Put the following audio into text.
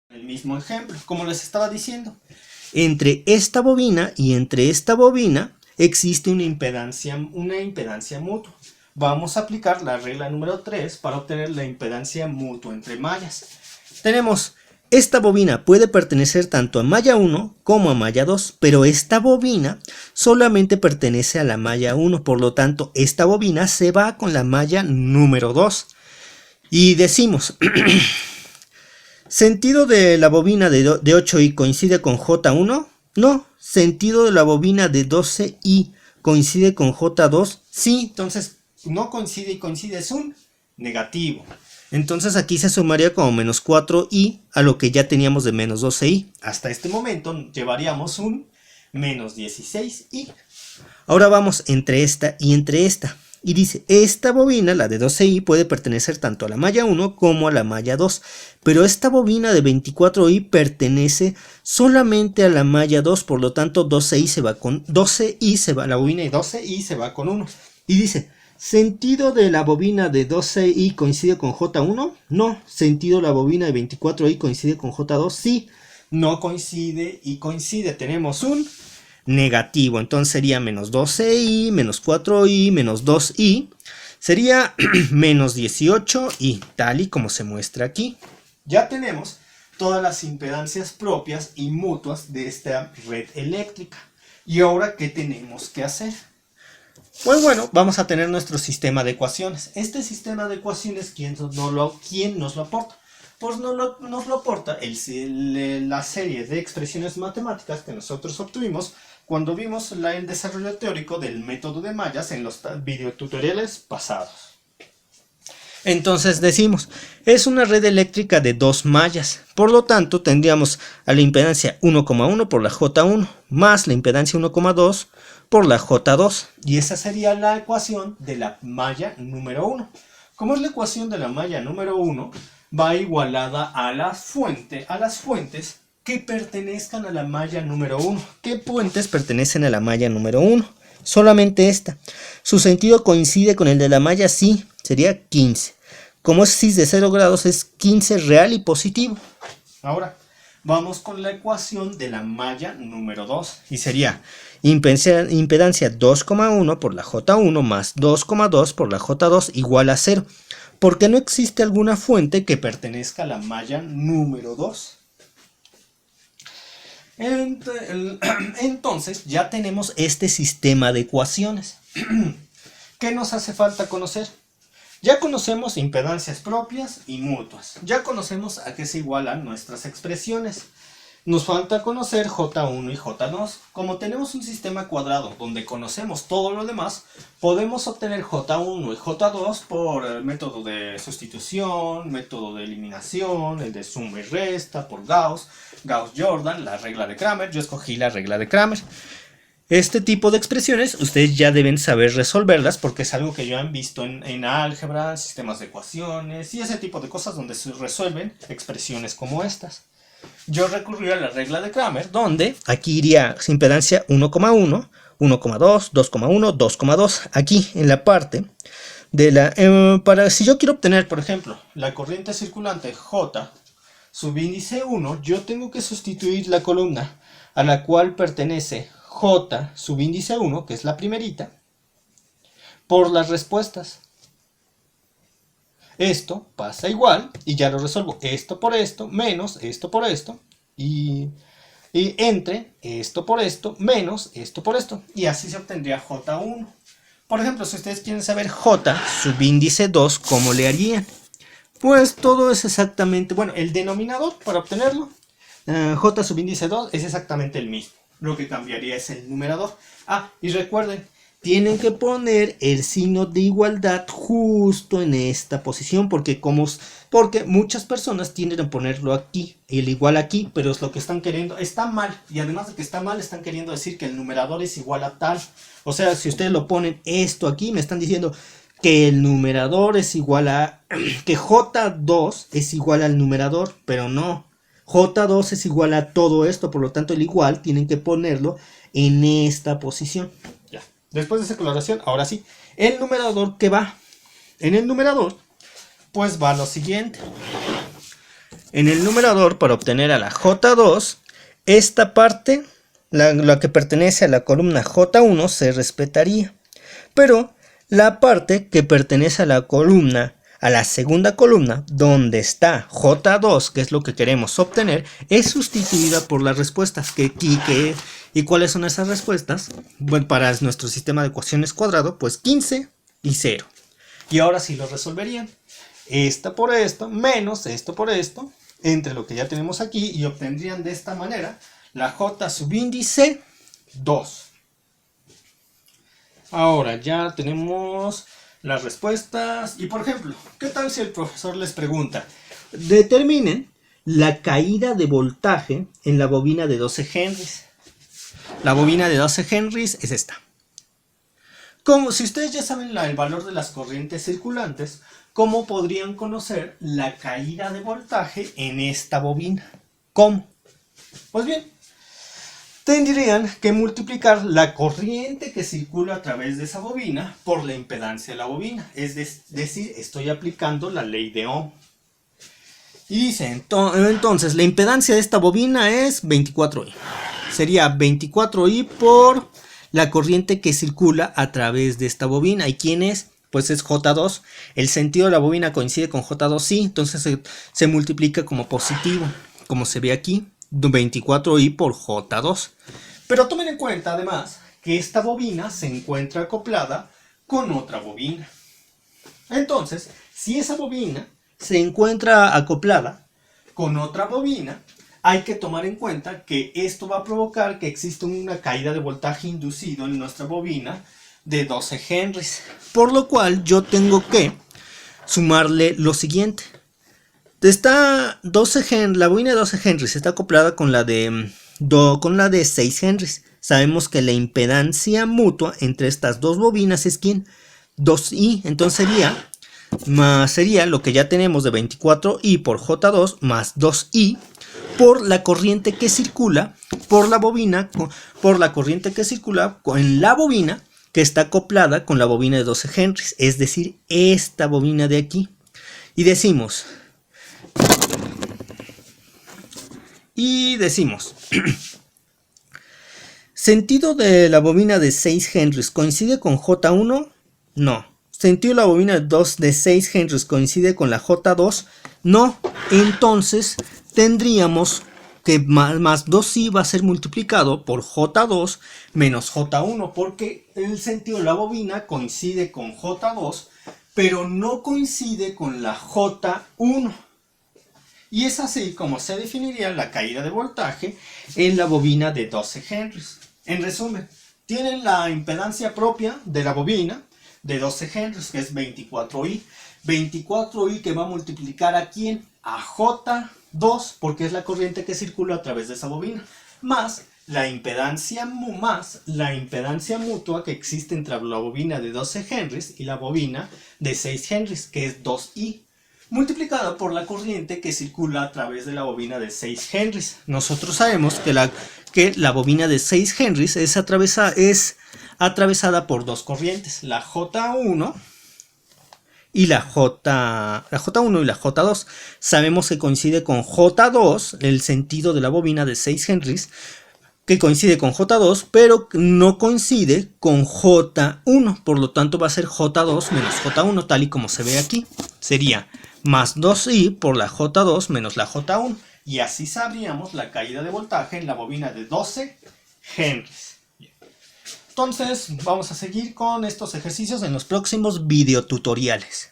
El mismo ejemplo, como les estaba diciendo. Entre esta bobina y entre esta bobina existe una impedancia mutua. Vamos a aplicar la regla número 3 para obtener la impedancia mutua entre mallas. Tenemos, esta bobina puede pertenecer tanto a malla 1 como a malla 2, pero esta bobina solamente pertenece a la malla 1, por lo tanto, esta bobina se va con la malla número 2. Y decimos, ¿sentido de la bobina de 8i coincide con J1? No. ¿Sentido de la bobina de 12i coincide con J2? Sí. Entonces, no coincide y coincide es un negativo. Entonces aquí se sumaría como menos 4i a lo que ya teníamos de menos 12i. Hasta este momento llevaríamos un menos 16i. Ahora vamos entre esta y entre esta. Y dice, esta bobina, la de 12i, puede pertenecer tanto a la malla 1 como a la malla 2. Pero esta bobina de 24i pertenece solamente a la malla 2, por lo tanto 12i se va con 12i, la bobina de 12i se va con 1. Y dice, ¿sentido de la bobina de 12i coincide con J1? No. ¿Sentido de la bobina de 24i coincide con J2? Sí. No coincide y coincide. Tenemos un negativo, entonces sería menos 12i, menos 4i, menos 2i, sería menos 18i, tal y como se muestra aquí. Ya tenemos todas las impedancias propias y mutuas de esta red eléctrica. ¿Y ahora qué tenemos que hacer? Pues bueno, vamos a tener nuestro sistema de ecuaciones. Este sistema de ecuaciones, ¿quién nos lo aporta? Pues nos lo aporta la serie de expresiones matemáticas que nosotros obtuvimos cuando vimos el desarrollo teórico del método de mallas en los videotutoriales pasados. Entonces decimos, es una red eléctrica de 2 mallas, por lo tanto tendríamos a la impedancia 1,1 por la J1 más la impedancia 1,2 por la J2, y esa sería la ecuación de la malla número 1. Como es la ecuación de la malla número 1, va igualada a las fuentes que pertenezcan a la malla número 1. ¿Qué puentes pertenecen a la malla número 1? Solamente esta. ¿Su sentido coincide con el de la malla? Sí, sería 15. Como es cis de 0 grados, es 15 real y positivo. Ahora, vamos con la ecuación de la malla número 2. Y sería impedancia 2,1 por la J1 más 2,2 por la J2 igual a 0. Porque no existe alguna fuente que pertenezca a la malla número 2. Entonces ya tenemos este sistema de ecuaciones. ¿Qué nos hace falta conocer? Ya conocemos impedancias propias y mutuas. Ya conocemos a qué se igualan nuestras expresiones. Nos falta conocer J1 y J2. Como tenemos un sistema cuadrado donde conocemos todo lo demás, podemos obtener J1 y J2 por el método de sustitución, método de eliminación, el de suma y resta, por Gauss, Gauss-Jordan, la regla de Cramer. Yo escogí la regla de Cramer. Este tipo de expresiones ustedes ya deben saber resolverlas porque es algo que ya han visto en álgebra, sistemas de ecuaciones y ese tipo de cosas donde se resuelven expresiones como estas. Yo recurrí a la regla de Cramer, donde aquí iría impedancia 1,1, 1,2, 2,1, 2,2. Aquí en la parte de la... si yo quiero obtener, por ejemplo, la corriente circulante J subíndice 1, yo tengo que sustituir la columna a la cual pertenece J subíndice 1, que es la primerita, por las respuestas. Esto pasa igual y ya lo resuelvo. Esto por esto, menos esto por esto. Y entre esto por esto, menos esto por esto. Y así se obtendría J1. Por ejemplo, si ustedes quieren saber J subíndice 2, ¿cómo le harían? Pues todo es exactamente... Bueno, el denominador para obtenerlo, J subíndice 2, es exactamente el mismo. Lo que cambiaría es el numerador. Ah, y recuerden, tienen que poner el signo de igualdad justo en esta posición, porque muchas personas tienden a ponerlo aquí, el igual aquí, pero es lo que están queriendo, está mal, y además de que está mal, están queriendo decir que el numerador es igual a tal. O sea, si ustedes lo ponen esto aquí, me están diciendo que el numerador es igual a, que J2 es igual al numerador, pero no. J2 es igual a todo esto, por lo tanto el igual tienen que ponerlo en esta posición. Ya. Después de esa aclaración, ahora sí, el numerador que va. En el numerador, pues va lo siguiente. En el numerador, para obtener a la J2, esta parte, la que pertenece a la columna J1, se respetaría. Pero la parte que pertenece a la segunda columna, donde está J2, que es lo que queremos obtener, es sustituida por las respuestas. ¿Y cuáles son esas respuestas? Bueno, para nuestro sistema de ecuaciones cuadrado, pues 15 y 0. Y ahora sí lo resolverían. Esta por esto, menos esto por esto, entre lo que ya tenemos aquí, y obtendrían de esta manera la J subíndice 2. Ahora ya tenemos las respuestas. Y por ejemplo, ¿qué tal si el profesor les pregunta? Determinen la caída de voltaje en la bobina de 12 henrys. La bobina de 12 henrys es esta. Como si ustedes ya saben el valor de las corrientes circulantes, ¿cómo podrían conocer la caída de voltaje en esta bobina? ¿Cómo? Pues bien, tendrían que multiplicar la corriente que circula a través de esa bobina por la impedancia de la bobina. Es decir, estoy aplicando la ley de Ohm. Y dice, entonces, la impedancia de esta bobina es 24i. Sería 24i por la corriente que circula a través de esta bobina. ¿Y quién es? Pues es J2. El sentido de la bobina coincide con J2, sí. Entonces se multiplica como positivo, como se ve aquí, 24i por J2. Pero tomen en cuenta además que esta bobina se encuentra acoplada con otra bobina. Entonces, si esa bobina se encuentra acoplada con otra bobina, hay que tomar en cuenta que esto va a provocar que exista una caída de voltaje inducido en nuestra bobina de 12 henrys. Por lo cual yo tengo que sumarle lo siguiente. La bobina de 12 henrys está acoplada con la de 6 henrys. Sabemos que la impedancia mutua entre estas dos bobinas es ¿quién? 2i. Entonces sería lo que ya tenemos de 24i por J2 más 2i por la corriente que circula por la corriente que circula en la bobina que está acoplada con la bobina de 12 henrys, es decir, esta bobina de aquí. Y decimos ¿sentido de la bobina de 6 henrys coincide con J1? No. ¿Sentido de la bobina de 6 henrys coincide con la J2? No. Entonces tendríamos que más 2i va a ser multiplicado por J2 menos J1, porque el sentido de la bobina coincide con J2, pero no coincide con la J1. Y es así como se definiría la caída de voltaje en la bobina de 12 henrys. En resumen, tienen la impedancia propia de la bobina de 12 henrys, que es 24i. 24i que va a multiplicar ¿a quién? A J2, porque es la corriente que circula a través de esa bobina, más la impedancia mutua que existe entre la bobina de 12 henrys y la bobina de 6 henrys, que es 2i, multiplicada por la corriente que circula a través de la bobina de 6 henrys. Nosotros sabemos que la bobina de 6 henrys es atravesada por dos corrientes, la J1 y la J1 y la J2. Sabemos que coincide con J2, el sentido de la bobina de 6 henrys, que coincide con J2, pero no coincide con J1. Por lo tanto va a ser J2 menos J1, tal y como se ve aquí. Sería más 2i por la J2 menos la J1. Y así sabríamos la caída de voltaje en la bobina de 12 henrys. Entonces vamos a seguir con estos ejercicios en los próximos videotutoriales.